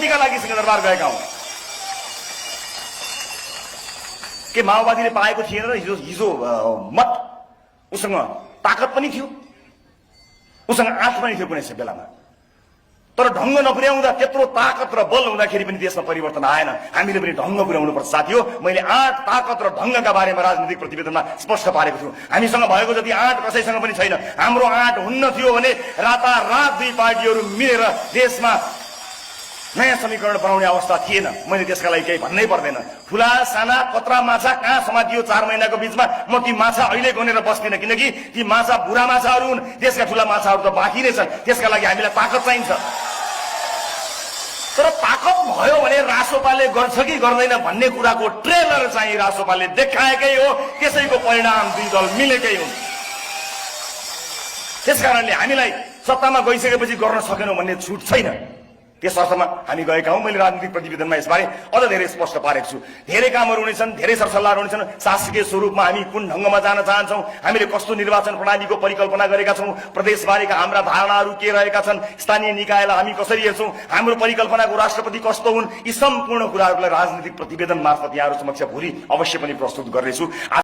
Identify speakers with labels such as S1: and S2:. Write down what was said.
S1: अनुमतिका लागि सिंहदरबार गएका हौं। के माओवादीले पाएको थिएन र हिजो मत उसँग ताकत पनि थियो, उसँग आँट पनि थियो कुनै बेलामा, तर ढंग नपुर्याउँदा त्यत्रो ताकत र बल हुँदाखेरि पनि देशमा परिवर्तन आएन। हामीले पनि ढंग पुर्याउनु पर्छ साथी हो। मैले आँट ताकत र ढंगका बारेमा राजनीतिक प्रतिवेदनमा स्पष्ट पारेको छु। हामीसँग भएको जति आँट कसैसँग पनि छैन। हाम्रो आँट हुन्न थियो भने रातारात दुई पार्टीहरू मिलेर देशमा नयाँ समीकरण बनाउने अवस्था थिएन। मैले त्यसका लागि केही भन्नै पर्दैन। ठूला साना कत्रा माछा कहाँ समातियो 4 महिनाको बीचमा? म ती माछा अहिले गनेर बस्दिन, किनकि ती माछा बुढा माछाहरू हुन्। देशका ठूला माछाहरू त बाँकी नै छन्। त्यसका लागि हामीलाई ताकत चाहिन्छ। तर ताकत भयो भने रासोपाले गर्छ कि गर्दैन भन्ने कुराको ट्रेलर चाहिँ रासोपाले देखाएकै हो। त्यसैको परिणाम दुई दल मिलेकै हुन्। त्यसकारणले हामीलाई सत्तामा गइसकेपछि गर्न सकेनौं भन्ने छुट छैन। त्यस अर्थमा हामी गएका हौं। मैले राजनीतिक प्रतिवेदनमा यसबारे अझ धेरै स्पष्ट पारेको छु। धेरै कामहरू हुनेछन्, धेरै सरसल्लाहहरू हुनेछन्। शासकीय स्वरूपमा हामी कुन ढंगमा जान चाहन्छौं, हामीले कस्तो निर्वाचन प्रणालीको परिकल्पना गरेका छौं, प्रदेशबारेका हाम्रा धारणाहरू के रहेका छन्, स्थानीय निकायलाई हामी कसरी हेर्छौं, हाम्रो परिकल्पनाको राष्ट्रपति कस्तो हुन्, यी सम्पूर्ण कुराहरूलाई राजनीतिक प्रतिवेदन मार्फत यहाँहरू समक्ष भोलि अवश्य पनि प्रस्तुत गर्नेछु।